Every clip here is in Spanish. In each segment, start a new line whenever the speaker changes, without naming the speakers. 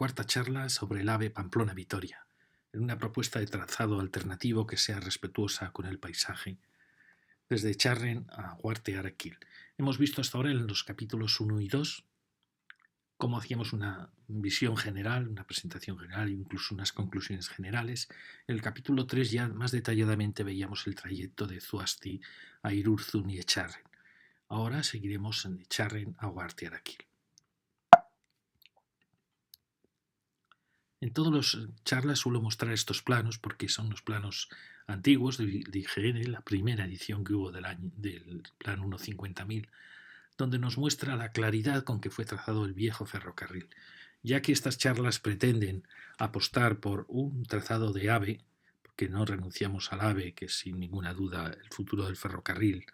cuarta charla sobre el AVE Pamplona-Vitoria, en una propuesta de trazado alternativo que sea respetuosa con el paisaje, desde Echarren a Huarte Araquil. Hemos visto hasta ahora en los capítulos 1 y 2 cómo hacíamos una visión general, una presentación general e incluso unas conclusiones generales. En el capítulo 3 ya más detalladamente veíamos el trayecto de Zuasti a Irurzun y Echarren. Ahora seguiremos en Echarren a Huarte Araquil. En todas las charlas suelo mostrar estos planos porque son los planos antiguos de IGN, la primera edición que hubo del plan 1.50.000, donde nos muestra la claridad con que fue trazado el viejo ferrocarril. Ya que estas charlas pretenden apostar por un trazado de AVE, porque no renunciamos al AVE, que es sin ninguna duda el futuro del ferrocarril,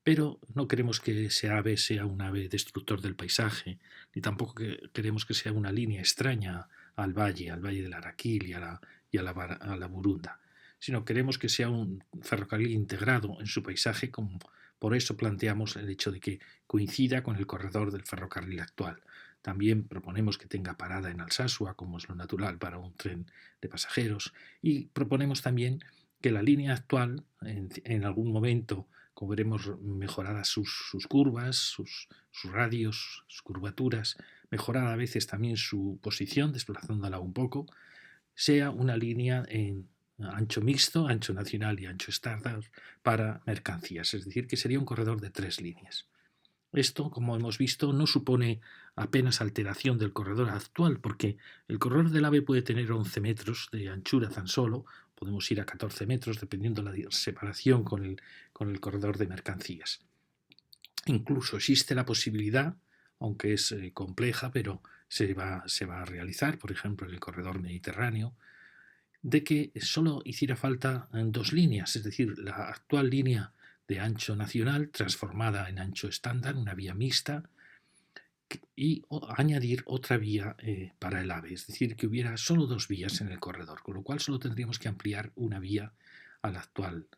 pero no queremos que ese AVE sea un AVE destructor del paisaje, ni tampoco queremos que sea una línea extraña al valle del Araquil y a la Burunda, sino queremos que sea un ferrocarril integrado en su paisaje, como por eso planteamos el hecho de que coincida con el corredor del ferrocarril actual. También proponemos que tenga parada en Alsasua, como es lo natural para un tren de pasajeros, y proponemos también que la línea actual, en algún momento, como veremos, mejoradas sus curvas, sus radios, sus curvaturas, mejorada a veces también su posición, desplazándola un poco, sea una línea en ancho mixto, ancho nacional y ancho estándar para mercancías, es decir, que sería un corredor de 3 líneas. Esto, como hemos visto, no supone apenas alteración del corredor actual, porque el corredor del AVE puede tener 11 metros de anchura tan solo, podemos ir a 14 metros dependiendo de la separación con el corredor de mercancías. Incluso existe la posibilidad, aunque es compleja, pero se va a realizar, por ejemplo, en el corredor mediterráneo, de que solo hiciera falta en 2 líneas, es decir, la actual línea de ancho nacional transformada en ancho estándar, una vía mixta, y añadir otra vía para el AVE, es decir, que hubiera solo 2 vías en el corredor, con lo cual solo tendríamos que ampliar una vía a la actual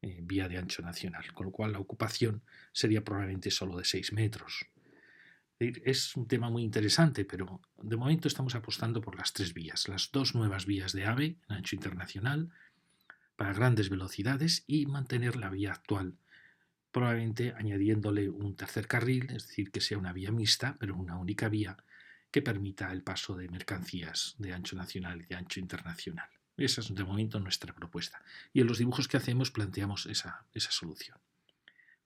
vía de ancho nacional, con lo cual la ocupación sería probablemente solo de 6 metros. Es un tema muy interesante, pero de momento estamos apostando por las 3 vías, las 2 nuevas vías de AVE en ancho internacional para grandes velocidades y mantener la vía actual, probablemente añadiéndole un tercer carril, es decir, que sea una vía mixta, pero una única vía que permita el paso de mercancías de ancho nacional y de ancho internacional. Esa es de momento nuestra propuesta. Y en los dibujos que hacemos planteamos esa solución.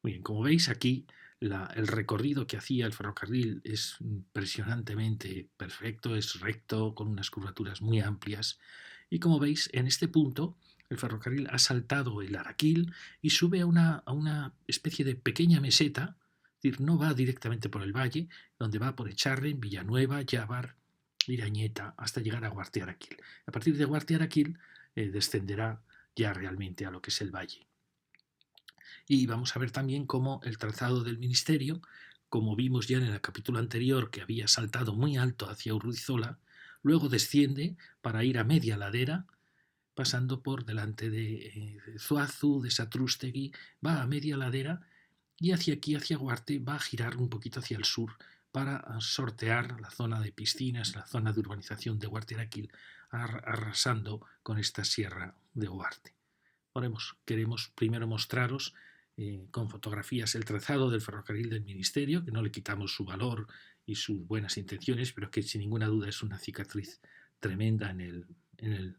Muy bien, como veis aquí, el recorrido que hacía el ferrocarril es impresionantemente perfecto, es recto, con unas curvaturas muy amplias. Y como veis, en este punto, el ferrocarril ha saltado el Araquil y sube a una especie de pequeña meseta, es decir, no va directamente por el valle, donde va por Echarren, Villanueva, Llávar, Irañeta, hasta llegar a Huarte Araquil. A partir de Huarte Araquil descenderá ya realmente a lo que es el valle. Y vamos a ver también cómo el trazado del ministerio, como vimos ya en el capítulo anterior que había saltado muy alto hacia Urrizola, luego desciende para ir a media ladera, pasando por delante de Zuazu, de Satrústegui, va a media ladera y hacia aquí, hacia Huarte, va a girar un poquito hacia el sur para sortear la zona de piscinas, la zona de urbanización de Huarte Araquil, arrasando con esta sierra de Huarte. Queremos primero mostraros con fotografías el trazado del ferrocarril del ministerio, que no le quitamos su valor y sus buenas intenciones, pero que sin ninguna duda es una cicatriz tremenda en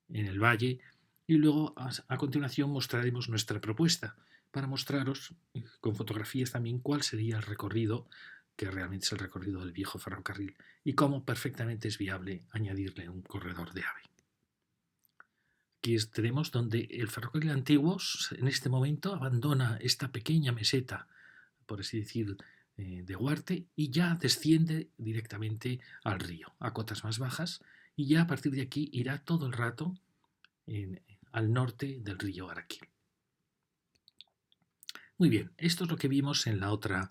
el valle. Y luego a continuación mostraremos nuestra propuesta para mostraros con fotografías también cuál sería el recorrido, que realmente es el recorrido del viejo ferrocarril, y cómo perfectamente es viable añadirle un corredor de AVE. Aquí tenemos donde el ferrocarril antiguo en este momento abandona esta pequeña meseta, por así decir, de Huarte, y ya desciende directamente al río, a cotas más bajas, y ya a partir de aquí irá todo el rato al norte del río Araquil. Muy bien, esto es lo que vimos en la otra.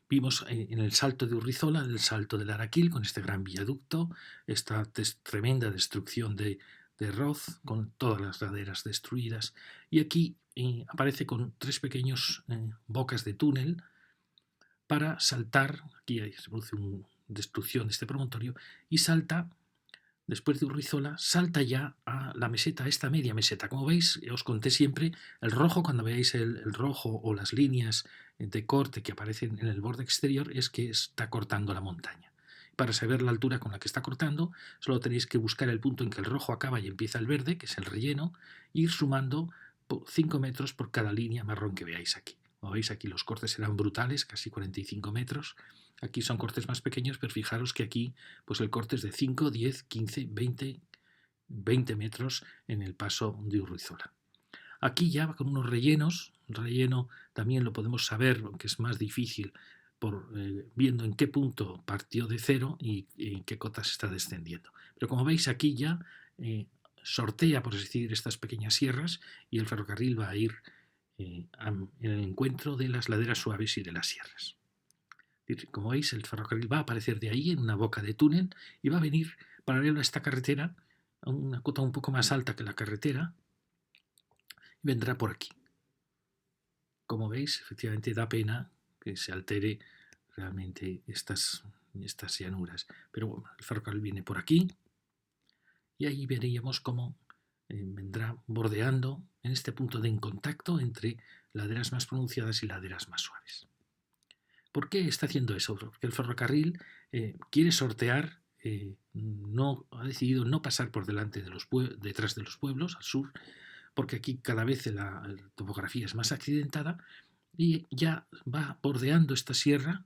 Vimos en el salto de Urrizola, el salto del Araquil, con este gran viaducto, esta tremenda destrucción de Roz, con todas las laderas destruidas. Y aquí aparece con 3 pequeños bocas de túnel para saltar. Aquí se produce destrucción de este promontorio y salta, después de Urrizola, salta ya a la meseta, a esta media meseta. Como veis, os conté siempre, el rojo, cuando veáis el rojo o las líneas de corte que aparecen en el borde exterior, es que está cortando la montaña. Para saber la altura con la que está cortando, solo tenéis que buscar el punto en que el rojo acaba y empieza el verde, que es el relleno, e ir sumando 5 metros por cada línea marrón que veáis aquí. Como veis, aquí los cortes serán brutales, casi 45 metros. Aquí son cortes más pequeños, pero fijaros que aquí pues el corte es de 5, 10, 15, 20 metros en el paso de Urrizola. Aquí ya con unos rellenos, el relleno también lo podemos saber, aunque es más difícil, viendo en qué punto partió de cero y en qué cotas está descendiendo. Pero como veis aquí ya sortea, por así decir, estas pequeñas sierras y el ferrocarril va a ir en el encuentro de las laderas suaves y de las sierras. Como veis, el ferrocarril va a aparecer de ahí en una boca de túnel y va a venir paralelo a esta carretera, a una cota un poco más alta que la carretera, y vendrá por aquí. Como veis, efectivamente da pena que se altere realmente estas llanuras. Pero bueno, el ferrocarril viene por aquí y ahí veríamos cómo vendrá bordeando en este punto de contacto entre laderas más pronunciadas y laderas más suaves. ¿Por qué está haciendo eso? Porque el ferrocarril quiere sortear, ha decidido no pasar por delante de detrás de los pueblos, al sur, porque aquí cada vez la topografía es más accidentada y ya va bordeando esta sierra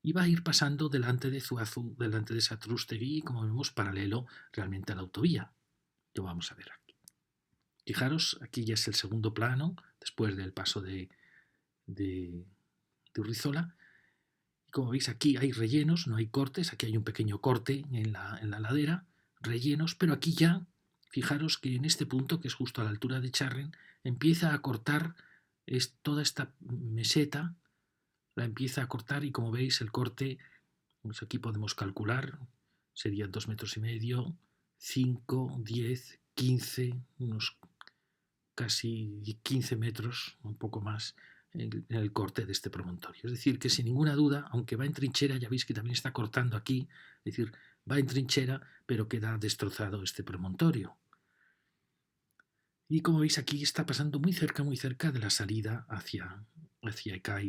y va a ir pasando delante de Zuazu, delante de Satrústegui, como vemos, paralelo realmente a la autovía. Lo vamos a ver aquí. Fijaros, aquí ya es el segundo plano, después del paso de Urrizola. Y como veis, aquí hay rellenos, no hay cortes, aquí hay un pequeño corte en la ladera, rellenos, pero aquí ya, fijaros que en este punto, que es justo a la altura de Charren, empieza a cortar toda esta meseta, la empieza a cortar y como veis el corte, pues aquí podemos calcular, serían 2,5 metros, 5, 10, 15, unos casi 15 metros, un poco más, en el corte de este promontorio. Es decir, que sin ninguna duda, aunque va en trinchera, ya veis que también está cortando aquí, es decir, va en trinchera, pero queda destrozado este promontorio. Y como veis aquí está pasando muy cerca de la salida hacia Ecai.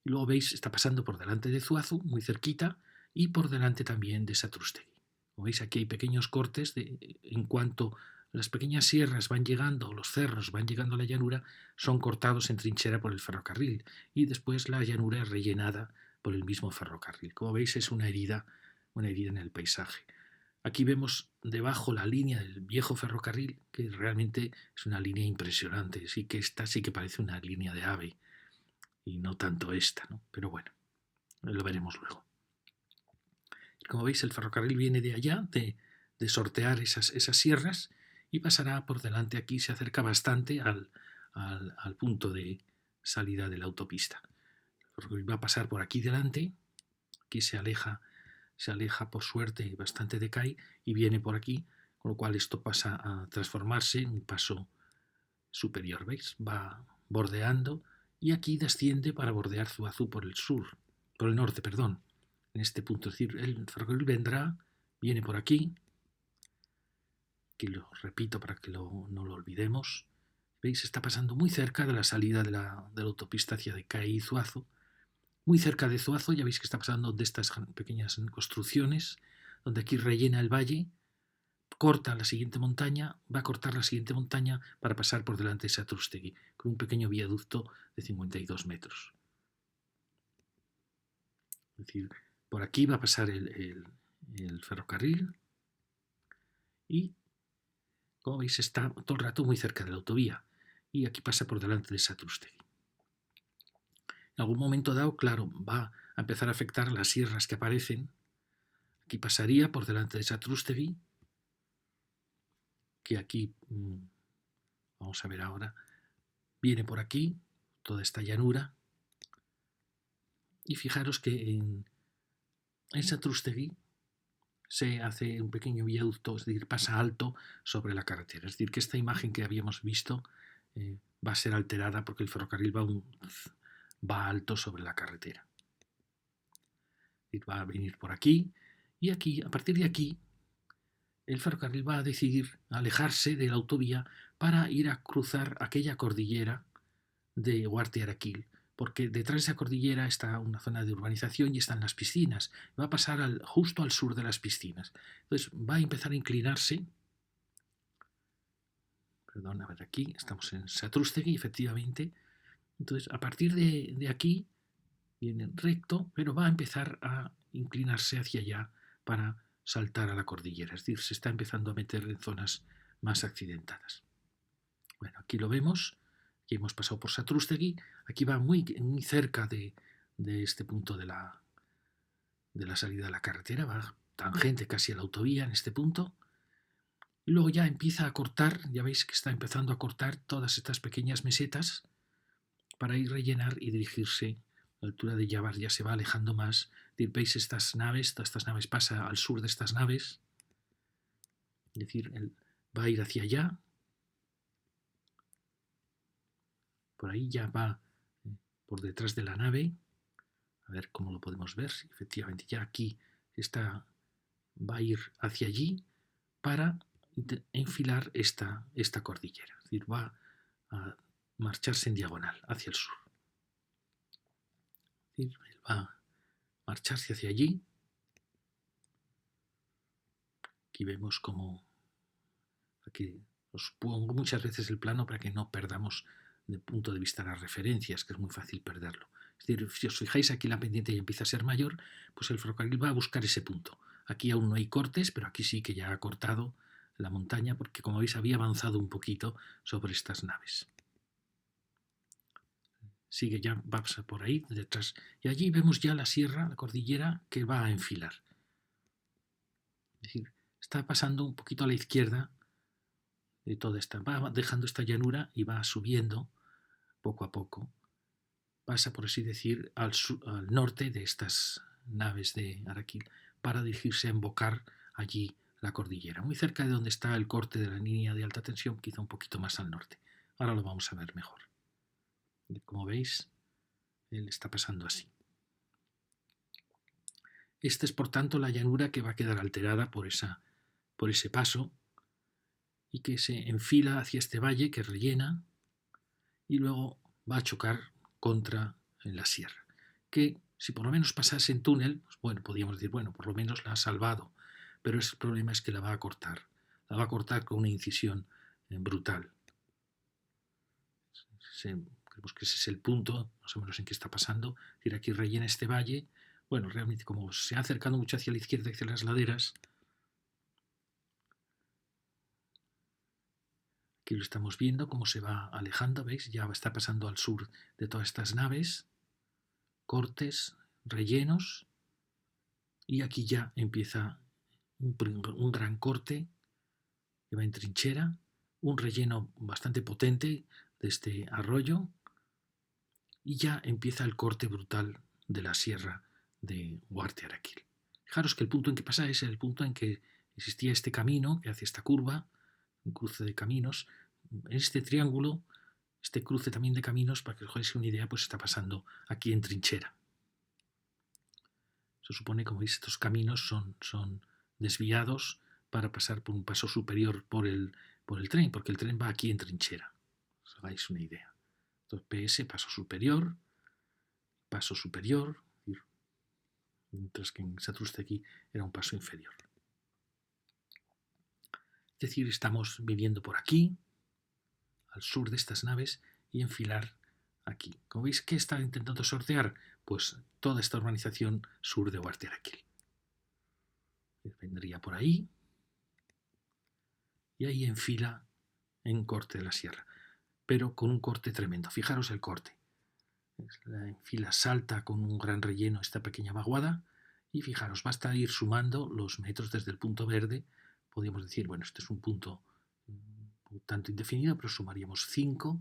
Y luego veis, está pasando por delante de Zuazu, muy cerquita, y por delante también de Satrústegui. Como veis aquí hay pequeños cortes en cuanto las pequeñas sierras van llegando, los cerros van llegando a la llanura, son cortados en trinchera por el ferrocarril y después la llanura es rellenada por el mismo ferrocarril. Como veis es una herida en el paisaje. Aquí vemos debajo la línea del viejo ferrocarril, que realmente es una línea impresionante. Sí que esta sí que parece una línea de ave y no tanto esta, ¿no? Pero bueno, lo veremos luego. Como veis, el ferrocarril viene de allá, de sortear esas sierras, y pasará por delante aquí, se acerca bastante al punto de salida de la autopista. El ferrocarril va a pasar por aquí delante, aquí se aleja por suerte bastante de CAI y viene por aquí, con lo cual esto pasa a transformarse en un paso superior, ¿veis? Va bordeando y aquí desciende para bordear Zuazu por el norte, perdón. En este punto, es decir, el ferrocarril viene por aquí, lo repito para que no lo olvidemos. ¿Veis? Está pasando muy cerca de la salida de la autopista hacia Decay y Zuazo. Muy cerca de Zuazo, ya veis que está pasando de estas pequeñas construcciones, donde aquí rellena el valle, corta la siguiente montaña, va a cortar la siguiente montaña para pasar por delante de Satrústegui, con un pequeño viaducto de 52 metros. Es decir, por aquí va a pasar el ferrocarril y, como veis, está todo el rato muy cerca de la autovía y aquí pasa por delante de Satrústegui. En algún momento dado, claro, va a empezar a afectar las sierras que aparecen. Aquí pasaría por delante de Satrústegui, que aquí, vamos a ver ahora, viene por aquí, toda esta llanura, y fijaros que en Satrústegui se hace un pequeño viaducto, es decir, pasa alto sobre la carretera. Es decir, que esta imagen que habíamos visto va a ser alterada porque el ferrocarril va alto sobre la carretera. Va a venir por aquí y aquí, a partir de aquí, el ferrocarril va a decidir alejarse de la autovía para ir a cruzar aquella cordillera de Guartiaraquil, porque detrás de esa cordillera está una zona de urbanización y están las piscinas. Va a pasar justo al sur de las piscinas. Entonces va a empezar a inclinarse. Perdón, a ver, aquí estamos en Satrústegui, efectivamente. Entonces, a partir de aquí, viene recto, pero va a empezar a inclinarse hacia allá para saltar a la cordillera. Es decir, se está empezando a meter en zonas más accidentadas. Bueno, aquí lo vemos. Aquí hemos pasado por Satrústegui. Aquí va muy, muy cerca de este punto de la salida de la carretera. Va tangente casi a la autovía en este punto. Y luego ya empieza a cortar, ya veis que está empezando a cortar todas estas pequeñas mesetas para ir rellenar y dirigirse a la altura de Yabar, ya se va alejando más. Veis estas naves, todas estas naves pasa al sur de estas naves, es decir, él va a ir hacia allá, por ahí ya va por detrás de la nave, a ver cómo lo podemos ver, si efectivamente ya aquí está, va a ir hacia allí para enfilar esta cordillera, es decir, va a marcharse en diagonal hacia el sur. Es decir, él va a marcharse hacia allí. Aquí vemos como, aquí os pongo muchas veces el plano para que no perdamos de punto de vista las referencias, que es muy fácil perderlo. Es decir, si os fijáis aquí la pendiente ya empieza a ser mayor, pues el ferrocarril va a buscar ese punto. Aquí aún no hay cortes, pero aquí sí que ya ha cortado la montaña porque, como veis, había avanzado un poquito sobre estas naves. Sigue, ya va por ahí detrás. Y allí vemos ya la sierra, la cordillera, que va a enfilar. Es decir, está pasando un poquito a la izquierda de toda esta, va dejando esta llanura y va subiendo poco a poco. Pasa, por así decir, al norte de estas naves de Araquil para dirigirse a embocar allí la cordillera, muy cerca de donde está el corte de la línea de alta tensión, quizá un poquito más al norte. Ahora lo vamos a ver mejor. Como veis, él está pasando así. Esta es, por tanto, la llanura que va a quedar alterada por ese paso y que se enfila hacia este valle que rellena y luego va a chocar contra la sierra. Que si por lo menos pasase en túnel, pues bueno, podríamos decir, bueno, por lo menos la ha salvado, pero el problema es que la va a cortar con una incisión brutal. Creemos que ese es el punto, más o menos en que está pasando. Es decir, aquí rellena este valle. Bueno, realmente como se ha acercado mucho hacia la izquierda, hacia las laderas, aquí lo estamos viendo cómo se va alejando, ¿veis? Ya está pasando al sur de todas estas naves, cortes, rellenos, y aquí ya empieza un gran corte que va en trinchera, un relleno bastante potente de este arroyo, y ya empieza el corte brutal de la sierra de Guartiaraquil. Fijaros que el punto en que pasa es el punto en que existía este camino que hace esta curva, un cruce de caminos. En este triángulo, este cruce también de caminos, para que os hagáis una idea, pues está pasando aquí en trinchera. Se supone, como veis, estos caminos son desviados para pasar por un paso superior por el tren, porque el tren va aquí en trinchera. Os hagáis una idea. Entonces, PS, paso superior, mientras que en Satrústegui era un paso inferior. Es decir, estamos viviendo por aquí, al sur de estas naves, y enfilar aquí. Como veis, ¿qué está intentando sortear? Pues toda esta urbanización sur de Guartiaraquil. Vendría por ahí y ahí enfila en corte de la sierra, pero con un corte tremendo. Fijaros el corte. La enfila, salta con un gran relleno esta pequeña vaguada y fijaros, basta ir sumando los metros desde el punto verde. Podríamos decir, bueno, este es un punto un tanto indefinido, pero sumaríamos 5,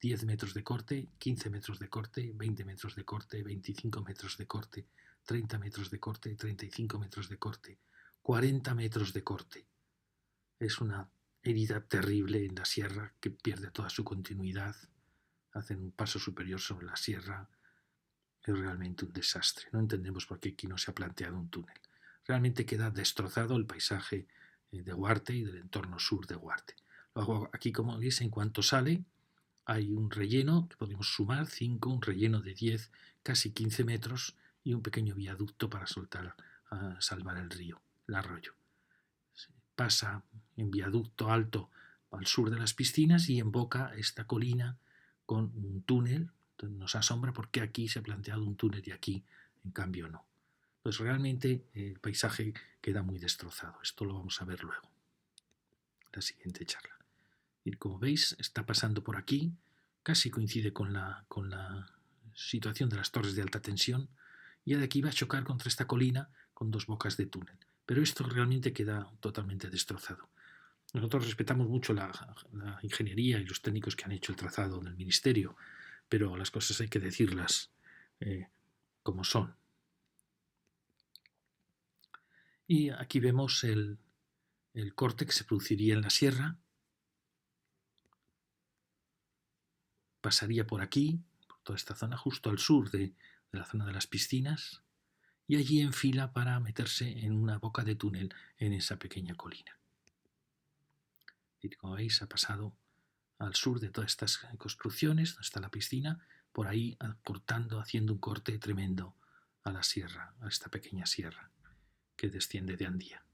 10 metros de corte, 15 metros de corte, 20 metros de corte, 25 metros de corte, 30 metros de corte, 35 metros de corte, 40 metros de corte. Es una herida terrible en la sierra que pierde toda su continuidad. Hacen un paso superior sobre la sierra es realmente un desastre. No entendemos por qué aquí no se ha planteado un túnel. Realmente queda destrozado el paisaje de Huarte y del entorno sur de Huarte. Luego aquí, como veis, en cuanto sale, hay un relleno que podemos sumar 5, un relleno de 10, casi 15 metros y un pequeño viaducto para salvar el río, el arroyo. Pasa en viaducto alto al sur de las piscinas y emboca esta colina con un túnel. Entonces nos asombra por qué aquí se ha planteado un túnel y aquí, en cambio, no. Pues realmente el paisaje queda muy destrozado. Esto lo vamos a ver luego, en la siguiente charla. Y como veis, está pasando por aquí, casi coincide con la situación de las torres de alta tensión, y de aquí va a chocar contra esta colina con 2 bocas de túnel. Pero esto realmente queda totalmente destrozado. Nosotros respetamos mucho la ingeniería y los técnicos que han hecho el trazado del ministerio, pero las cosas hay que decirlas como son. Y aquí vemos el corte que se produciría en la sierra. Pasaría por aquí, por toda esta zona, justo al sur de la zona de las piscinas, y allí enfila para meterse en una boca de túnel en esa pequeña colina. Y como veis, ha pasado al sur de todas estas construcciones, donde está la piscina, por ahí cortando, haciendo un corte tremendo a la sierra, a esta pequeña sierra que desciende de Andía.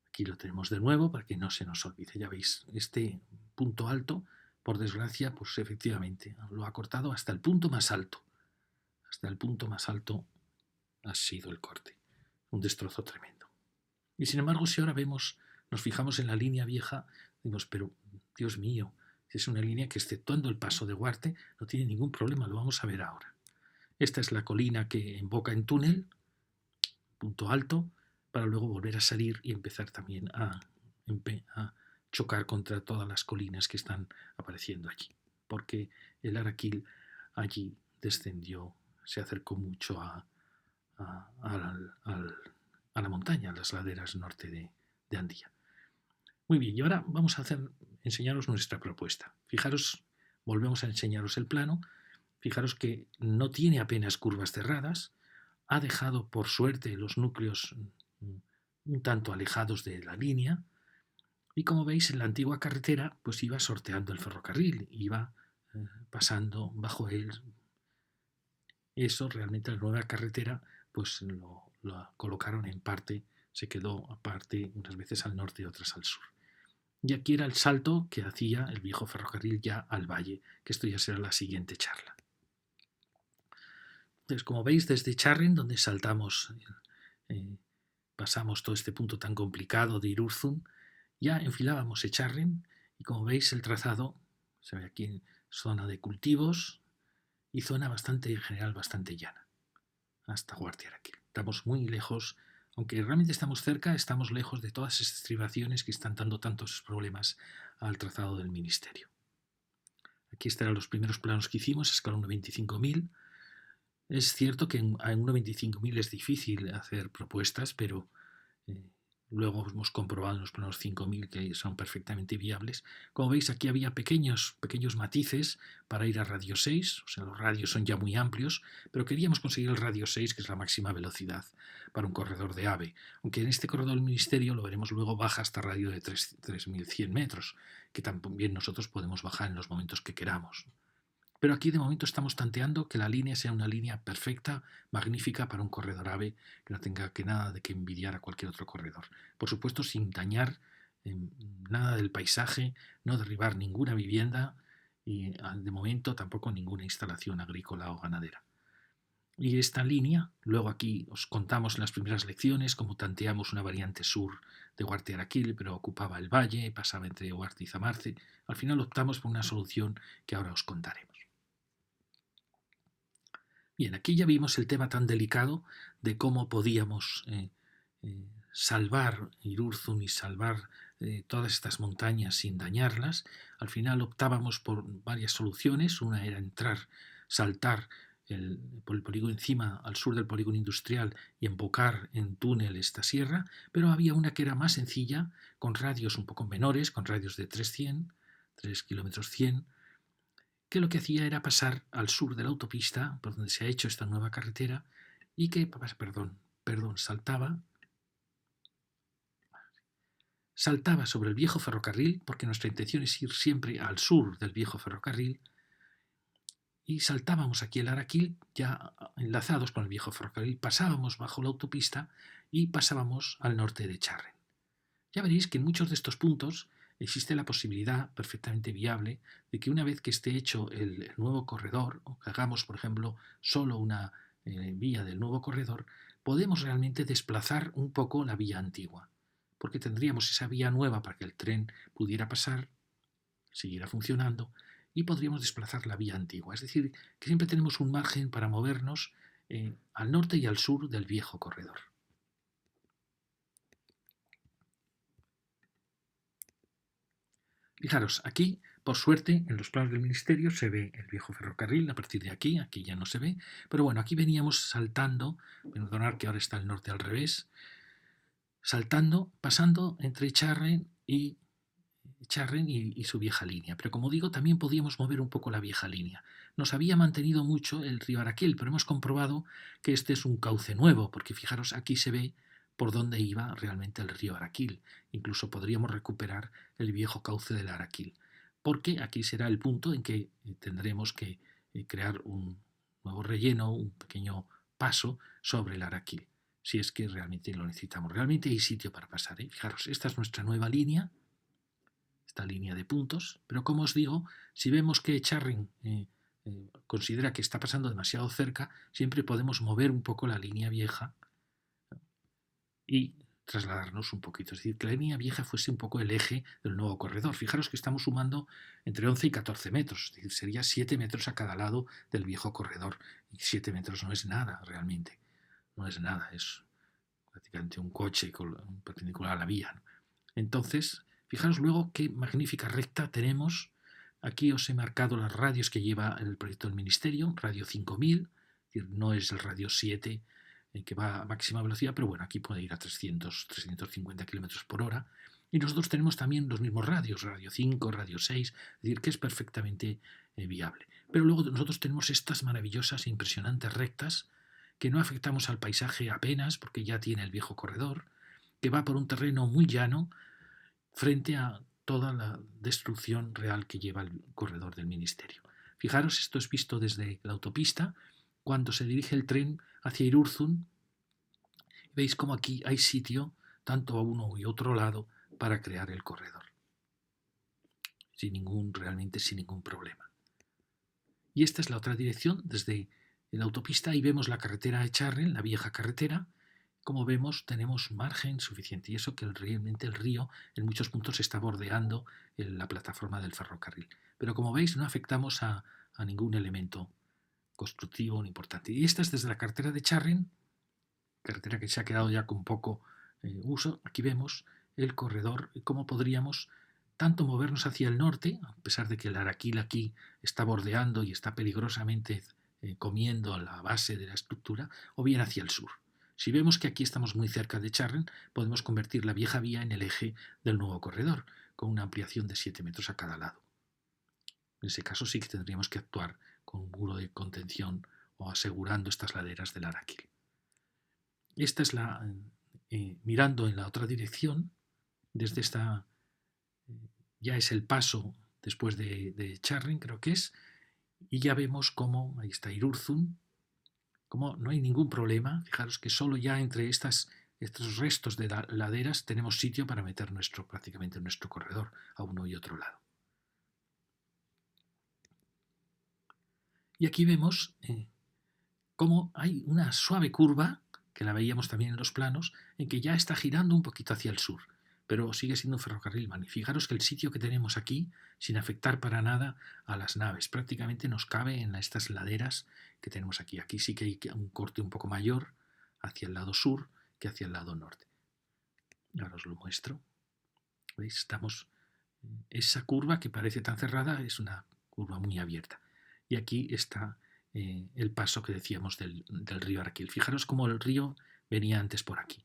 Aquí lo tenemos de nuevo para que no se nos olvide. Ya veis, este punto alto, por desgracia, pues efectivamente lo ha cortado hasta el punto más alto. Hasta el punto más alto ha sido el corte. Un destrozo tremendo. Y sin embargo, si ahora nos fijamos en la línea vieja, decimos, pero Dios mío, es una línea que, exceptuando el paso de Huarte, no tiene ningún problema, lo vamos a ver ahora. Esta es la colina que emboca en túnel, punto alto, para luego volver a salir y empezar también a chocar contra todas las colinas que están apareciendo allí, porque el Araquil allí descendió, se acercó mucho a la montaña, a las laderas norte de Andía. Muy bien, y ahora vamos a enseñaros nuestra propuesta. Fijaros, volvemos a enseñaros el plano. Fijaros que no tiene apenas curvas cerradas, ha dejado por suerte los núcleos un tanto alejados de la línea, y como veis en la antigua carretera pues iba sorteando el ferrocarril, iba pasando bajo él. Eso realmente la nueva carretera pues lo colocaron en parte, se quedó aparte unas veces al norte y otras al sur. Y aquí era el salto que hacía el viejo ferrocarril ya al valle, que esto ya será la siguiente charla. Entonces, como veis, desde Charren, donde saltamos, pasamos todo este punto tan complicado de Irurzun, ya enfilábamos Echarren, y como veis el trazado se ve aquí en zona de cultivos y zona bastante, en general, bastante llana, hasta Huarte-Araquil. Estamos muy lejos, aunque realmente estamos cerca, estamos lejos de todas esas estribaciones que están dando tantos problemas al trazado del ministerio. Aquí estarán los primeros planos que hicimos, a escala 1.25.000. Es cierto que en 1.25.000 es difícil hacer propuestas, pero luego hemos comprobado en los planos 5.000 que son perfectamente viables. Como veis, aquí había pequeños matices para ir a radio 6, o sea, los radios son ya muy amplios, pero queríamos conseguir el radio 6, que es la máxima velocidad para un corredor de AVE, aunque en este corredor del ministerio, lo veremos luego, baja hasta radio de 3.100 metros, que también nosotros podemos bajar en los momentos que queramos. Pero aquí de momento estamos tanteando que la línea sea una línea perfecta, magnífica para un corredor AVE, que no tenga nada de que envidiar a cualquier otro corredor. Por supuesto, sin dañar nada del paisaje, no derribar ninguna vivienda y de momento tampoco ninguna instalación agrícola o ganadera. Y esta línea, luego aquí os contamos en las primeras lecciones cómo tanteamos una variante sur de Huarte-Araquil, pero ocupaba el valle, pasaba entre Huarte y Zamarce. Al final optamos por una solución que ahora os contaremos. Bien, aquí ya vimos el tema tan delicado de cómo podíamos salvar Irurzun y salvar todas estas montañas sin dañarlas. Al final optábamos por varias soluciones. Una era saltar por el polígono encima al sur del polígono industrial y embocar en túnel esta sierra, pero había una que era más sencilla, con radios un poco menores, con radios de 3 kilómetros 100, que lo que hacía era pasar al sur de la autopista, por donde se ha hecho esta nueva carretera, y que, saltaba sobre el viejo ferrocarril, porque nuestra intención es ir siempre al sur del viejo ferrocarril, y saltábamos aquí el Araquil, ya enlazados con el viejo ferrocarril, pasábamos bajo la autopista y pasábamos al norte de Charren. Ya veréis que en muchos de estos puntos existe la posibilidad perfectamente viable de que una vez que esté hecho el nuevo corredor, o que hagamos, por ejemplo, solo una vía del nuevo corredor, podemos realmente desplazar un poco la vía antigua, porque tendríamos esa vía nueva para que el tren pudiera pasar, siguiera funcionando, y podríamos desplazar la vía antigua. Es decir, que siempre tenemos un margen para movernos al norte y al sur del viejo corredor. Fijaros, aquí, por suerte, en los planos del ministerio se ve el viejo ferrocarril, a partir de aquí ya no se ve, pero bueno, aquí veníamos saltando, perdonad que ahora está el norte al revés, saltando, pasando entre Charren y su vieja línea. Pero como digo, también podíamos mover un poco la vieja línea. Nos había mantenido mucho el río Araquil, pero hemos comprobado que este es un cauce nuevo, porque fijaros, aquí se ve por dónde iba realmente el río Araquil. Incluso podríamos recuperar el viejo cauce del Araquil, porque aquí será el punto en que tendremos que crear un nuevo relleno, un pequeño paso sobre el Araquil, si es que realmente lo necesitamos. Realmente hay sitio para pasar, ¿eh? Fijaros, esta es nuestra nueva línea, esta línea de puntos, pero como os digo, si vemos que Charring considera que está pasando demasiado cerca, siempre podemos mover un poco la línea vieja y trasladarnos un poquito. Es decir, que la línea vieja fuese un poco el eje del nuevo corredor. Fijaros que estamos sumando entre 11 y 14 metros, es decir, sería 7 metros a cada lado del viejo corredor. Y 7 metros no es nada realmente, no es nada, es prácticamente un coche perpendicular a la vía, ¿no? Entonces, fijaros luego qué magnífica recta tenemos. Aquí os he marcado las radios que lleva el proyecto del Ministerio, radio 5000, es decir, no es el radio 7 que va a máxima velocidad, pero bueno, aquí puede ir a 300, 350 kilómetros por hora. Y nosotros tenemos también los mismos radios, radio 5, radio 6, es decir, que es perfectamente viable. Pero luego nosotros tenemos estas maravillosas e impresionantes rectas que no afectamos al paisaje apenas porque ya tiene el viejo corredor, que va por un terreno muy llano frente a toda la destrucción real que lleva el corredor del ministerio. Fijaros, esto es visto desde la autopista, cuando se dirige el tren hacia Irurzun, veis como aquí hay sitio, tanto a uno y otro lado, para crear el corredor. Realmente sin ningún problema. Y esta es la otra dirección, desde la autopista, y vemos la carretera de Charren, la vieja carretera. Como vemos, tenemos margen suficiente, y eso que realmente el río en muchos puntos está bordeando la plataforma del ferrocarril. Pero como veis, no afectamos a ningún elemento constructivo ni importante. Y esta es desde la carretera de Charren, carretera que se ha quedado ya con poco uso. Aquí vemos el corredor y cómo podríamos tanto movernos hacia el norte, a pesar de que el Araquil aquí está bordeando y está peligrosamente comiendo la base de la estructura, o bien hacia el sur. Si vemos que aquí estamos muy cerca de Charren, podemos convertir la vieja vía en el eje del nuevo corredor, con una ampliación de 7 metros a cada lado. En ese caso sí que tendríamos que actuar con un muro de contención o asegurando estas laderas del Araquil. Esta es mirando en la otra dirección, desde esta, ya es el paso después de Charren, creo que es, y ya vemos cómo, ahí está Irurzun, como no hay ningún problema. Fijaros que solo ya entre estos restos de laderas tenemos sitio para meter prácticamente nuestro corredor a uno y otro lado. Y aquí vemos cómo hay una suave curva, que la veíamos también en los planos, en que ya está girando un poquito hacia el sur, pero sigue siendo un ferrocarril. Y fijaros que el sitio que tenemos aquí, sin afectar para nada a las naves, prácticamente nos cabe en estas laderas que tenemos aquí. Aquí sí que hay un corte un poco mayor hacia el lado sur que hacia el lado norte. Ahora os lo muestro. ¿Veis? Esa curva que parece tan cerrada es una curva muy abierta. Y aquí está el paso que decíamos del río Araquil. Fijaros cómo el río venía antes por aquí,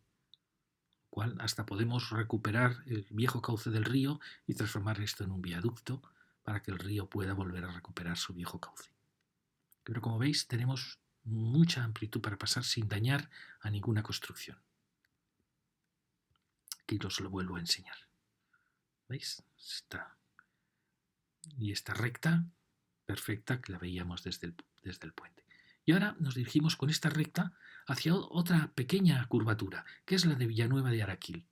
cual hasta podemos recuperar el viejo cauce del río y transformar esto en un viaducto para que el río pueda volver a recuperar su viejo cauce. Pero como veis, tenemos mucha amplitud para pasar sin dañar a ninguna construcción. Aquí os lo vuelvo a enseñar. ¿Veis? Y esta recta perfecta que la veíamos desde el puente. Y ahora nos dirigimos con esta recta hacia otra pequeña curvatura, que es la de Villanueva de Araquil.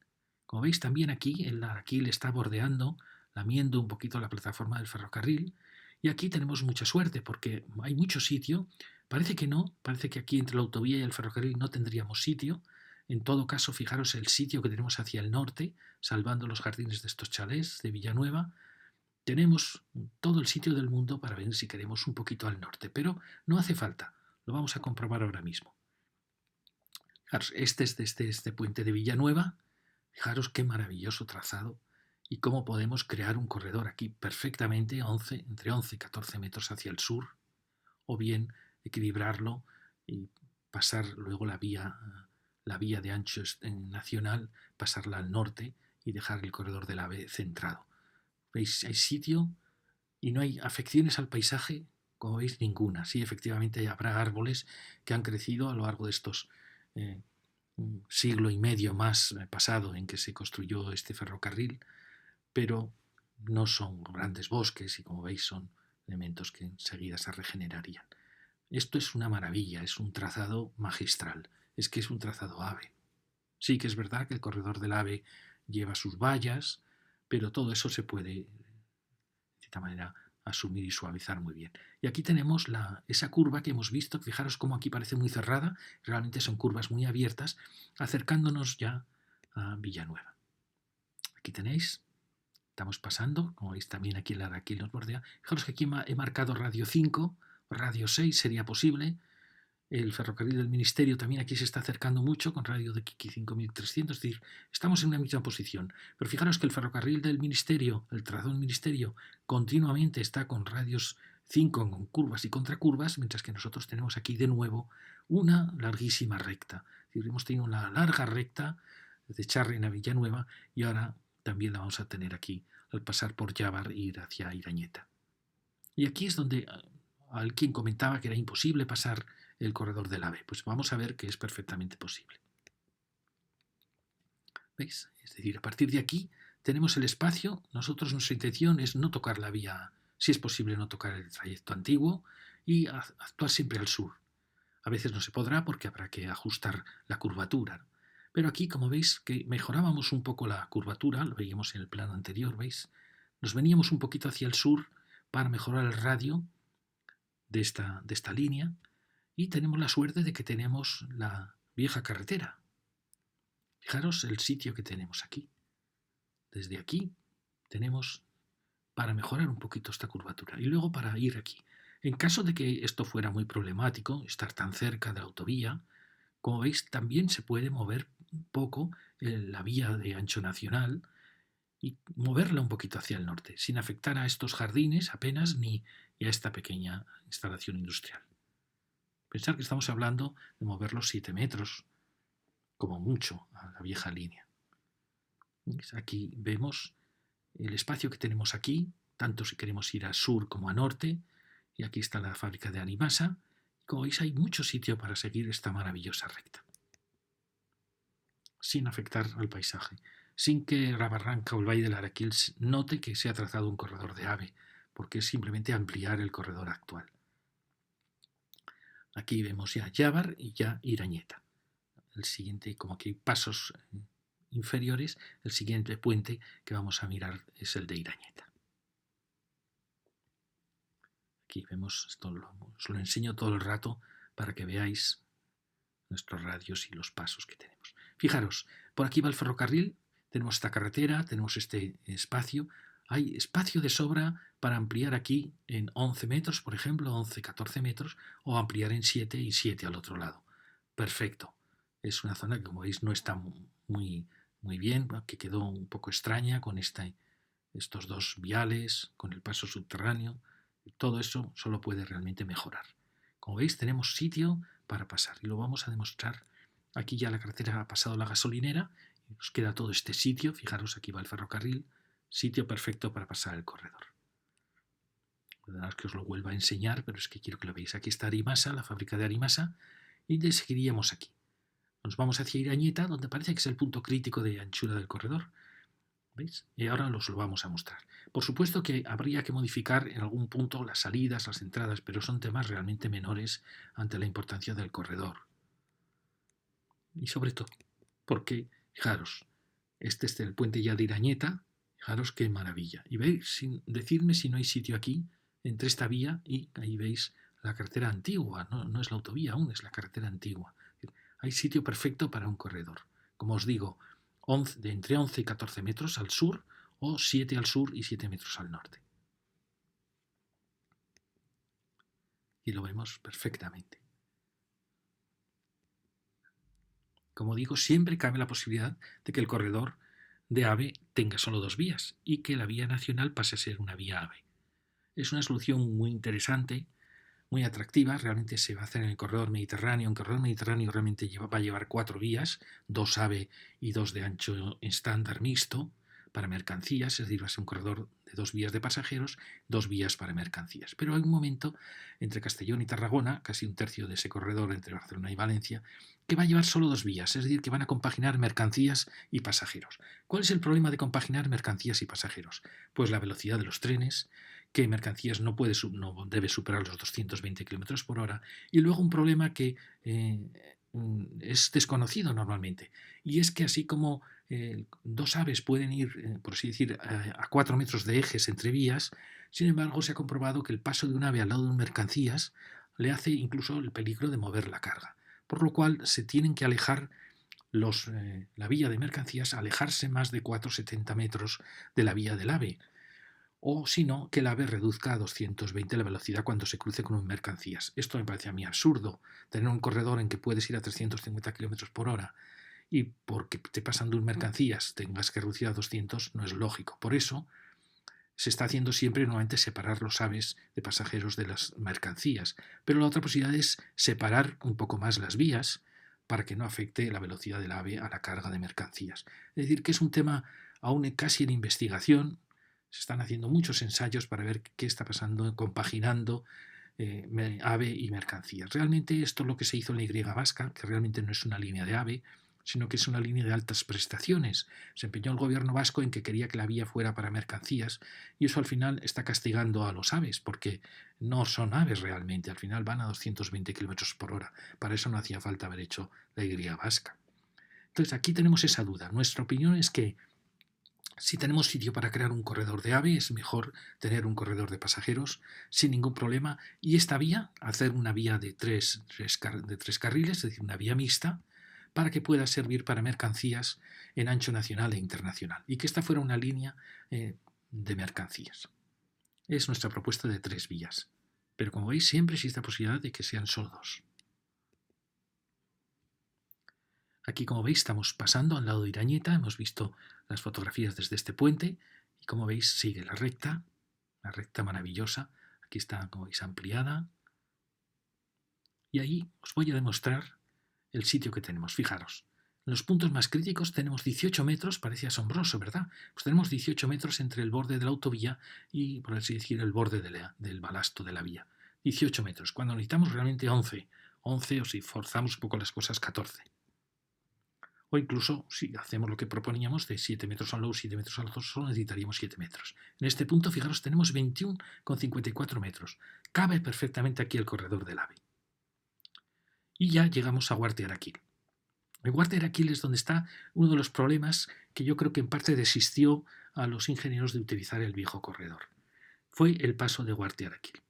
Como veis, también aquí el Araquil está bordeando, lamiendo un poquito la plataforma del ferrocarril, y aquí tenemos mucha suerte porque hay mucho sitio. Parece que no, parece que aquí entre la autovía y el ferrocarril no tendríamos sitio. En todo caso, fijaros el sitio que tenemos hacia el norte, salvando los jardines de estos chalés de Villanueva. Tenemos todo el sitio del mundo para ver si queremos un poquito al norte, pero no hace falta, lo vamos a comprobar ahora mismo. Fijaros, este es desde este puente de Villanueva, fijaros qué maravilloso trazado y cómo podemos crear un corredor aquí perfectamente entre 11 y 14 metros hacia el sur, o bien equilibrarlo y pasar luego la vía de ancho nacional, pasarla al norte y dejar el corredor del AVE centrado. ¿Veis? Hay sitio y no hay afecciones al paisaje, como veis, ninguna. Sí, efectivamente habrá árboles que han crecido a lo largo de estos un siglo y medio más pasado en que se construyó este ferrocarril, pero no son grandes bosques y, como veis, son elementos que enseguida se regenerarían. Esto es una maravilla, es un trazado magistral, es que es un trazado AVE. Sí que es verdad que el corredor del AVE lleva sus vallas, pero todo eso se puede, de cierta manera, asumir y suavizar muy bien. Y aquí tenemos esa curva que hemos visto, fijaros cómo aquí parece muy cerrada, realmente son curvas muy abiertas, acercándonos ya a Villanueva. Aquí tenéis, estamos pasando, como veis también aquí el Araquil nos bordea. Fijaros que aquí he marcado radio 5, radio 6 sería posible. El ferrocarril del Ministerio también aquí se está acercando mucho con radio de Kiki 5300, es decir, estamos en una misma posición. Pero fijaros que el ferrocarril del Ministerio, el trazado del Ministerio, continuamente está con radios 5 con curvas y contracurvas, mientras que nosotros tenemos aquí de nuevo una larguísima recta. Es decir, hemos tenido una larga recta de Charren a Villanueva y ahora también la vamos a tener aquí al pasar por Llávar e ir hacia Irañeta. Y aquí es donde alguien comentaba que era imposible pasar el corredor del AVE. Pues vamos a ver que es perfectamente posible. ¿Veis? Es decir, a partir de aquí tenemos el espacio. Nosotros, nuestra intención es no tocar la vía, si es posible no tocar el trayecto antiguo y actuar siempre al sur. A veces no se podrá porque habrá que ajustar la curvatura. Pero aquí, como veis, que mejorábamos un poco la curvatura, lo veíamos en el plano anterior, ¿veis? Nos veníamos un poquito hacia el sur para mejorar el radio de esta línea y tenemos la suerte de que tenemos la vieja carretera. Fijaros el sitio que tenemos aquí. Desde aquí tenemos para mejorar un poquito esta curvatura y luego para ir aquí. En caso de que esto fuera muy problemático, estar tan cerca de la autovía, como veis también se puede mover un poco la vía de ancho nacional y moverla un poquito hacia el norte, sin afectar a estos jardines apenas ni a esta pequeña instalación industrial. Pensar que estamos hablando de mover los 7 metros, como mucho, a la vieja línea. Aquí vemos el espacio que tenemos aquí, tanto si queremos ir a sur como a norte, y aquí está la fábrica de Animasa. Como veis, hay mucho sitio para seguir esta maravillosa recta, sin afectar al paisaje, sin que la barranca o el valle del Araquil note que se ha trazado un corredor de AVE, porque es simplemente ampliar el corredor actual. Aquí vemos ya Llávar y ya Irañeta. El siguiente, como aquí hay pasos inferiores, el siguiente puente que vamos a mirar es el de Irañeta. Aquí vemos, esto os lo enseño todo el rato para que veáis nuestros radios y los pasos que tenemos. Fijaros, por aquí va el ferrocarril, tenemos esta carretera, tenemos este espacio. Hay espacio de sobra para ampliar aquí en 11 metros, por ejemplo, 11, 14 metros, o ampliar en 7 y 7 al otro lado. Perfecto. Es una zona que, como veis, no está muy bien, que quedó un poco extraña con estos dos viales, con el paso subterráneo. Todo eso solo puede realmente mejorar. Como veis, tenemos sitio para pasar y lo vamos a demostrar. Aquí ya la carretera ha pasado la gasolinera y nos queda todo este sitio. Fijaros, aquí va el ferrocarril, sitio perfecto para pasar el corredor. Verdad es que os lo vuelvo a enseñar, pero es que quiero que lo veáis. Aquí está Arimasa, la fábrica de Arimasa, y le seguiríamos aquí. Nos vamos hacia Irañeta, donde parece que es el punto crítico de anchura del corredor. ¿Veis? Y ahora os lo vamos a mostrar. Por supuesto que habría que modificar en algún punto las salidas, las entradas, pero son temas realmente menores ante la importancia del corredor. Y sobre todo, porque, fijaros, este es el puente ya de Irañeta, fijaros qué maravilla. Y veis, sin decirme si no hay sitio aquí, entre esta vía y ahí veis la carretera antigua, no es la autovía aún, es la carretera antigua. Hay sitio perfecto para un corredor. Como os digo, de entre 11 y 14 metros al sur o 7 al sur y 7 metros al norte. Y lo vemos perfectamente. Como digo, siempre cabe la posibilidad de que el corredor de AVE tenga solo dos vías y que la vía nacional pase a ser una vía AVE. Es una solución muy interesante, muy atractiva. Realmente se va a hacer en el corredor mediterráneo. Un corredor mediterráneo realmente va a llevar 4 vías, 2 AVE y 2 de ancho estándar mixto para mercancías, es decir, va a ser un corredor de 2 vías de pasajeros, 2 vías para mercancías. Pero hay un momento entre Castellón y Tarragona, casi un tercio de ese corredor entre Barcelona y Valencia, que va a llevar solo 2 vías, es decir, que van a compaginar mercancías y pasajeros. ¿Cuál es el problema de compaginar mercancías y pasajeros? Pues la velocidad de los trenes, que mercancías no debe superar los 220 km por hora, y luego un problema que es desconocido normalmente, y es que así como dos aves pueden ir, por así decir, a 4 metros de ejes entre vías, sin embargo se ha comprobado que el paso de un ave al lado de un mercancías le hace incluso el peligro de mover la carga, por lo cual se tienen que alejar la vía de mercancías, alejarse más de 4,70 metros de la vía del ave, o si no, que el ave reduzca a 220 la velocidad cuando se cruce con un mercancías. Esto me parece a mí absurdo, tener un corredor en que puedes ir a 350 km por hora y porque te pasan de un mercancías tengas que reducir a 200 no es lógico. Por eso se está haciendo siempre normalmente separar los aves de pasajeros de las mercancías, pero la otra posibilidad es separar un poco más las vías para que no afecte la velocidad del ave a la carga de mercancías. Es decir, que es un tema aún casi en investigación. Se están haciendo muchos ensayos para ver qué está pasando compaginando ave y mercancías. Realmente esto es lo que se hizo en la Y vasca, que realmente no es una línea de ave, sino que es una línea de altas prestaciones. Se empeñó el gobierno vasco en que quería que la vía fuera para mercancías y eso al final está castigando a los aves porque no son aves realmente, al final van a 220 km por hora. Para eso no hacía falta haber hecho la Y vasca. Entonces aquí tenemos esa duda. Nuestra opinión es que si tenemos sitio para crear un corredor de AVE, es mejor tener un corredor de pasajeros sin ningún problema y esta vía, hacer una vía de tres carriles, es decir, una vía mixta, para que pueda servir para mercancías en ancho nacional e internacional y que esta fuera una línea de mercancías. Es nuestra propuesta de 3 vías, pero como veis siempre existe la posibilidad de que sean solo 2. Aquí, como veis, estamos pasando al lado de Irañeta, hemos visto las fotografías desde este puente y como veis sigue la recta maravillosa. Aquí está, como veis, ampliada. Y ahí os voy a demostrar el sitio que tenemos. Fijaros, en los puntos más críticos tenemos 18 metros, parece asombroso, ¿verdad? Pues tenemos 18 metros entre el borde de la autovía y, por así decir, el borde del balasto de la vía. 18 metros, cuando necesitamos realmente 11 o si forzamos un poco las cosas, 14. O incluso, si hacemos lo que proponíamos, de 7 metros al lado, 7 metros al otro, solo necesitaríamos 7 metros. En este punto, fijaros, tenemos 21,54 metros. Cabe perfectamente aquí el corredor del AVE. Y ya llegamos a Huarte Araquil. En Huarte Araquil es donde está uno de los problemas que yo creo que en parte desistió a los ingenieros de utilizar el viejo corredor. Fue el paso de Huarte Araquil.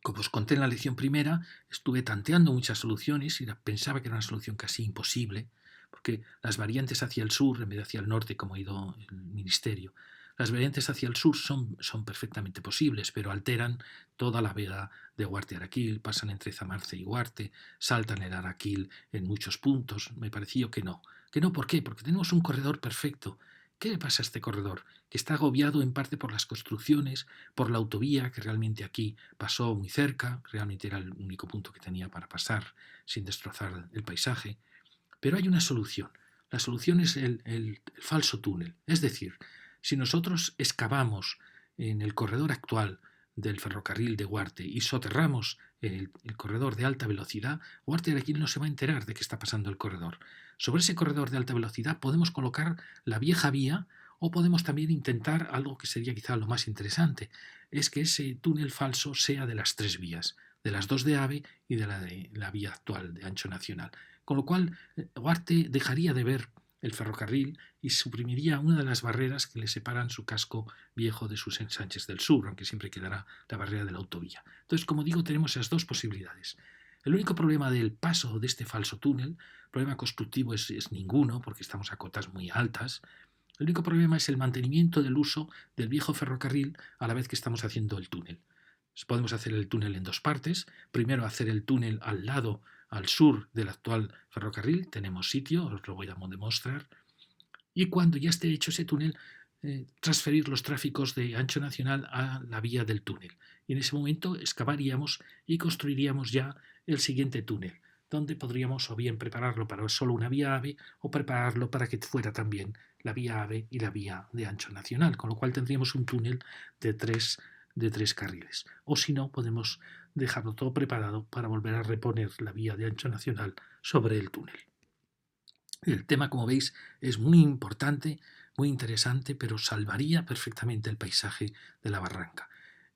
Como os conté en la lección primera, estuve tanteando muchas soluciones y pensaba que era una solución casi imposible, porque las variantes hacia el sur en vez de hacia el norte, como ha ido el Ministerio, las variantes hacia el sur son perfectamente posibles, pero alteran toda la vega de Huarte Araquil, pasan entre Zamarce y Huarte, saltan el Araquil en muchos puntos. Me pareció que no. ¿Que no? ¿Por qué? Porque tenemos un corredor perfecto. ¿Qué le pasa a este corredor? Que está agobiado en parte por las construcciones, por la autovía, que realmente aquí pasó muy cerca, realmente era el único punto que tenía para pasar sin destrozar el paisaje. Pero hay una solución. La solución es el falso túnel. Es decir, si nosotros excavamos en el corredor actual del ferrocarril de Huarte y soterramos el corredor de alta velocidad, Huarte de Araquil no se va a enterar de que está pasando el corredor. Sobre ese corredor de alta velocidad podemos colocar la vieja vía o podemos también intentar algo que sería quizá lo más interesante, es que ese túnel falso sea de las 3 vías, de las 2 de AVE y de la vía actual de ancho nacional. Con lo cual, Huarte dejaría de ver el ferrocarril y suprimiría una de las barreras que le separan su casco viejo de sus ensanches del sur, aunque siempre quedará la barrera de la autovía. Entonces, como digo, tenemos esas dos posibilidades. El único problema del paso de este falso túnel, problema constructivo es ninguno, porque estamos a cotas muy altas. El único problema es el mantenimiento del uso del viejo ferrocarril a la vez que estamos haciendo el túnel. Podemos hacer el túnel en 2 partes. Primero hacer el túnel al lado, al sur del actual ferrocarril. Tenemos sitio, os lo voy a demostrar. Y cuando ya esté hecho ese túnel, transferir los tráficos de ancho nacional a la vía del túnel. Y en ese momento excavaríamos y construiríamos ya el siguiente túnel, donde podríamos o bien prepararlo para solo una vía AVE o prepararlo para que fuera también la vía AVE y la vía de ancho nacional, con lo cual tendríamos un túnel de tres carriles. O si no, podemos dejarlo todo preparado para volver a reponer la vía de ancho nacional sobre el túnel. El tema, como veis, es muy importante, muy interesante, pero salvaría perfectamente el paisaje de la barranca.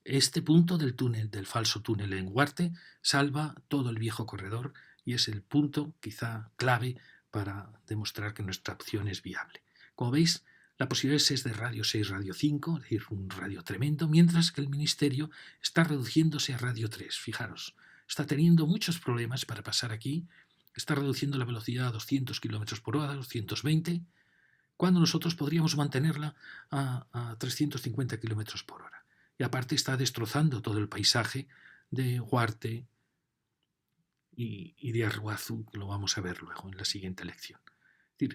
Este punto del túnel, del falso túnel en Huarte, salva todo el viejo corredor y es el punto quizá clave para demostrar que nuestra opción es viable. Como veis, la posibilidad es de radio 6, radio 5, es decir, un radio tremendo, mientras que el Ministerio está reduciéndose a radio 3. Fijaros, está teniendo muchos problemas para pasar aquí, está reduciendo la velocidad a 200 km por hora, 220, cuando nosotros podríamos mantenerla a 350 km por hora. Y aparte está destrozando todo el paisaje de Huarte y de Arhuazu, que lo vamos a ver luego en la siguiente lección.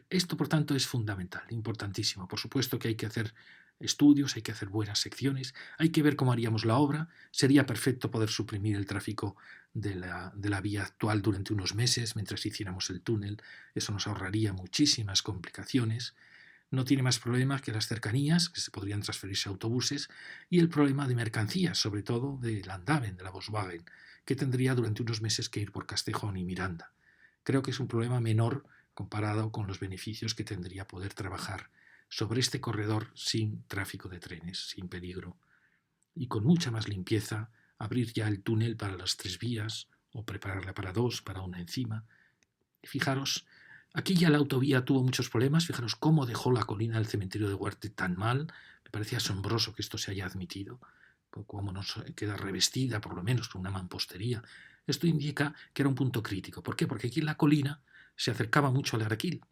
Esto, por tanto, es fundamental, importantísimo. Por supuesto que hay que hacer estudios, hay que hacer buenas secciones, hay que ver cómo haríamos la obra. Sería perfecto poder suprimir el tráfico de la vía actual durante unos meses mientras hiciéramos el túnel. Eso nos ahorraría muchísimas complicaciones. No tiene más problemas que las cercanías, que se podrían transferirse a autobuses, y el problema de mercancías, sobre todo de Landaven, de la Volkswagen, que tendría durante unos meses que ir por Castejón y Miranda. Creo que es un problema menor comparado con los beneficios que tendría poder trabajar sobre este corredor sin tráfico de trenes, sin peligro, y con mucha más limpieza, abrir ya el túnel para las 3 vías o prepararla para 2, para una encima. Fijaros, aquí ya la autovía tuvo muchos problemas, fijaros cómo dejó la colina del cementerio de Huarte tan mal, me parece asombroso que esto se haya admitido, cómo no queda revestida por lo menos con una mampostería. Esto indica que era un punto crítico. ¿Por qué? Porque aquí en la colina se acercaba mucho al Araquil.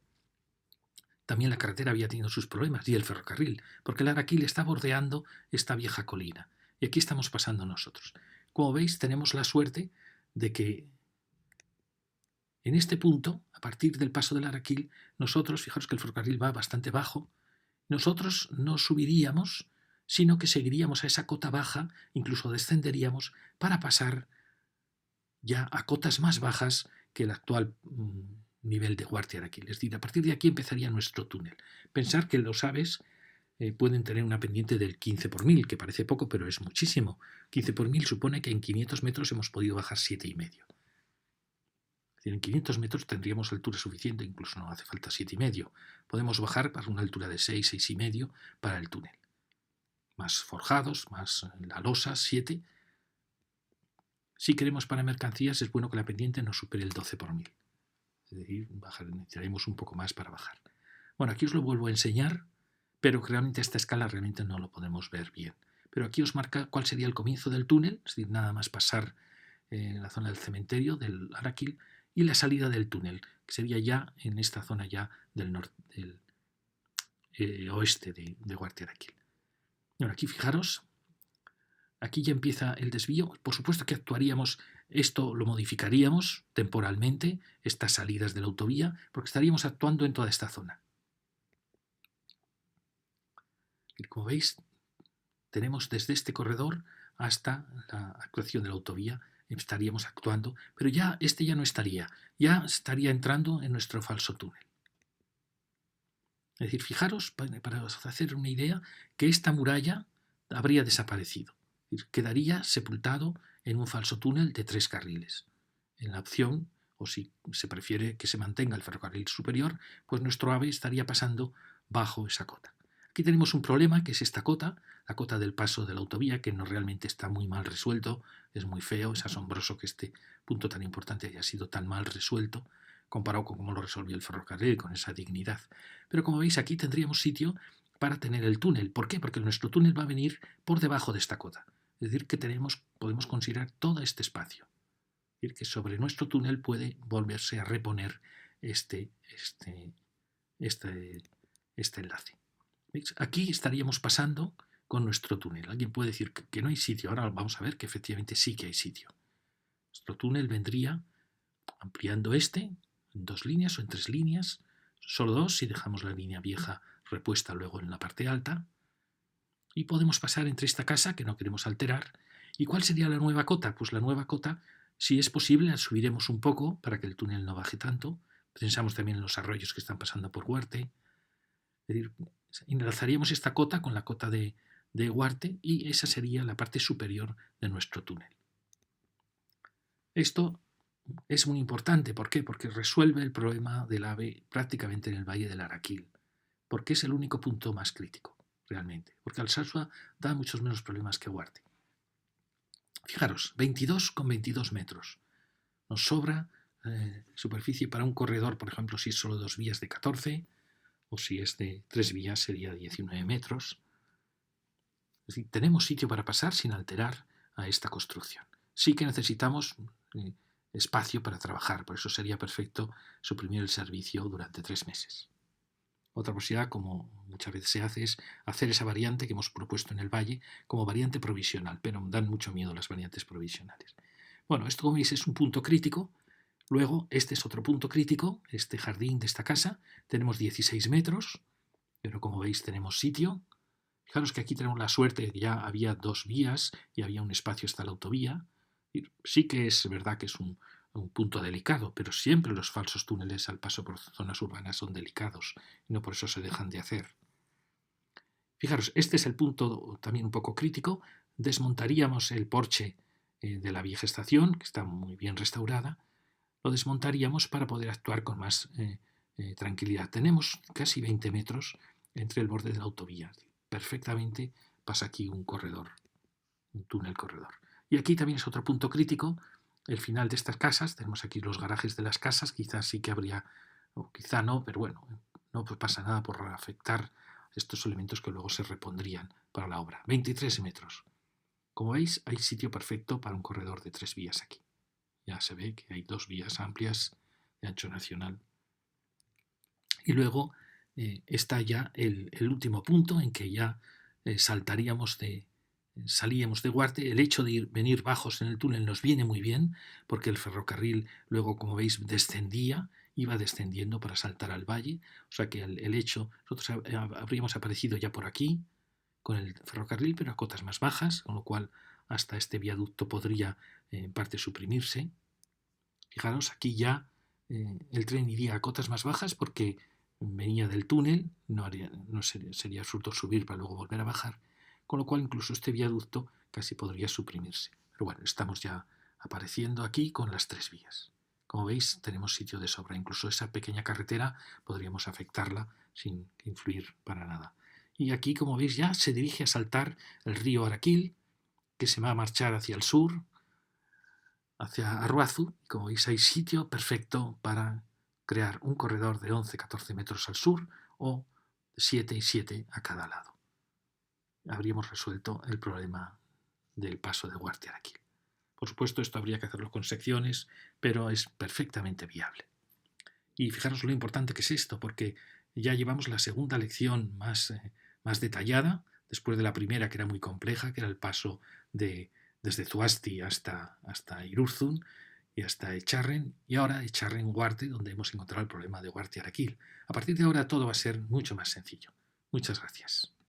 También la carretera había tenido sus problemas y el ferrocarril, porque el Araquil está bordeando esta vieja colina. Y aquí estamos pasando nosotros. Como veis, tenemos la suerte de que en este punto, a partir del paso del Araquil, nosotros, fijaros que el ferrocarril va bastante bajo, nosotros no subiríamos, sino que seguiríamos a esa cota baja, incluso descenderíamos para pasar ya a cotas más bajas que el actual nivel de Huarte Araquil. Es decir, a partir de aquí empezaría nuestro túnel. Pensar que los aves pueden tener una pendiente del 15 por 1000, que parece poco, pero es muchísimo. 15 por 1000 supone que en 500 metros hemos podido bajar 7,5. Es decir, en 500 metros tendríamos altura suficiente, incluso no hace falta 7,5. Podemos bajar para una altura de 6, 6,5 para el túnel. Más forjados, más la losa, 7. Si queremos para mercancías, es bueno que la pendiente no supere el 12 por 1000. Es decir, necesitaremos un poco más para bajar. Bueno, aquí os lo vuelvo a enseñar, pero realmente a esta escala realmente no lo podemos ver bien. Pero aquí os marca cuál sería el comienzo del túnel, es decir, nada más pasar en la zona del cementerio, del Araquil, y la salida del túnel, que sería ya en esta zona ya del oeste de Huarte Araquil. Bueno, aquí fijaros, aquí ya empieza el desvío. Por supuesto que actuaríamos, esto lo modificaríamos temporalmente, estas salidas de la autovía, porque estaríamos actuando en toda esta zona. Y como veis, tenemos desde este corredor hasta la actuación de la autovía, estaríamos actuando, pero ya no estaría, ya estaría entrando en nuestro falso túnel. Es decir, fijaros, para hacer una idea, que esta muralla habría desaparecido. Quedaría sepultado en un falso túnel de 3 carriles. En la opción, o si se prefiere que se mantenga el ferrocarril superior, pues nuestro AVE estaría pasando bajo esa cota. Aquí tenemos un problema, que es esta cota, la cota del paso de la autovía, que no realmente está muy mal resuelto, es muy feo, es asombroso que este punto tan importante haya sido tan mal resuelto, comparado con cómo lo resolvió el ferrocarril, con esa dignidad. Pero como veis, aquí tendríamos sitio para tener el túnel. ¿Por qué? Porque nuestro túnel va a venir por debajo de esta cota. Es decir, que podemos considerar todo este espacio. Es decir, que sobre nuestro túnel puede volverse a reponer este enlace. ¿Veis? Aquí estaríamos pasando con nuestro túnel. Alguien puede decir que no hay sitio. Ahora vamos a ver que efectivamente sí que hay sitio. Nuestro túnel vendría ampliando en 2 líneas o en 3 líneas, solo 2 si dejamos la línea vieja repuesta luego en la parte alta, y podemos pasar entre esta casa que no queremos alterar. ¿Y cuál sería la nueva cota? Pues la nueva cota, si es posible, la subiremos un poco para que el túnel no baje tanto. Pensamos también en los arroyos que están pasando por Huarte. Es decir, enlazaríamos esta cota con la cota de Huarte y esa sería la parte superior de nuestro túnel. Esto es muy importante. ¿Por qué? Porque resuelve el problema del AVE prácticamente en el Valle del Araquil, porque es el único punto más crítico, realmente, porque Alsasua da muchos menos problemas que Huarte. Fijaros, 22,22 metros. Nos sobra superficie para un corredor, por ejemplo, si es solo 2 vías de 14, o si es de 3 vías sería 19 metros. Es decir, tenemos sitio para pasar sin alterar a esta construcción. Sí que necesitamos espacio para trabajar, por eso sería perfecto suprimir el servicio durante 3 meses. Otra posibilidad, como muchas veces se hace, es hacer esa variante que hemos propuesto en el Valle como variante provisional, pero dan mucho miedo las variantes provisionales. Bueno, esto, como veis, es un punto crítico. Luego, este es otro punto crítico, este jardín de esta casa. Tenemos 16 metros, pero como veis tenemos sitio. Fijaros que aquí tenemos la suerte de que ya había 2 vías y había un espacio hasta la autovía. Sí que es verdad que es un punto delicado, pero siempre los falsos túneles al paso por zonas urbanas son delicados y no por eso se dejan de hacer. Fijaros, este es el punto también un poco crítico. Desmontaríamos el porche de la vieja estación, que está muy bien restaurada. Lo desmontaríamos para poder actuar con más tranquilidad. Tenemos casi 20 metros entre el borde de la autovía. Perfectamente pasa aquí un corredor, un túnel corredor. Y aquí también es otro punto crítico, el final de estas casas. Tenemos aquí los garajes de las casas, quizás sí que habría, o quizá no, pero bueno, no pasa nada por afectar estos elementos que luego se repondrían para la obra. 23 metros. Como veis, hay sitio perfecto para un corredor de 3 vías aquí. Ya se ve que hay 2 vías amplias de ancho nacional. Y luego está ya el último punto en que ya salíamos de Huarte. El hecho de venir bajos en el túnel nos viene muy bien, porque el ferrocarril luego, como veis, iba descendiendo para saltar al valle. O sea que el hecho, nosotros habríamos aparecido ya por aquí con el ferrocarril, pero a cotas más bajas, con lo cual hasta este viaducto podría en parte suprimirse. Fijaros, aquí ya el tren iría a cotas más bajas porque venía del túnel, sería absurdo subir para luego volver a bajar, con lo cual incluso este viaducto casi podría suprimirse. Pero bueno, estamos ya apareciendo aquí con las 3 vías. Como veis, tenemos sitio de sobra. Incluso esa pequeña carretera podríamos afectarla sin influir para nada. Y aquí, como veis, ya se dirige a saltar el río Araquil, que se va a marchar hacia el sur, hacia Arruazu. Y como veis, hay sitio perfecto para crear un corredor de 11-14 metros al sur o 7 y 7 a cada lado. Habríamos resuelto el problema del paso de Huarte a Araquil. Por supuesto, esto habría que hacerlo con secciones, pero es perfectamente viable. Y fijaros lo importante que es esto, porque ya llevamos la segunda lección más detallada, después de la primera, que era muy compleja, que era el paso desde Zuasti hasta Irurzun y hasta Echarren, y ahora Echarren-Huarte, donde hemos encontrado el problema de Huarte-Araquil. A partir de ahora todo va a ser mucho más sencillo. Muchas gracias.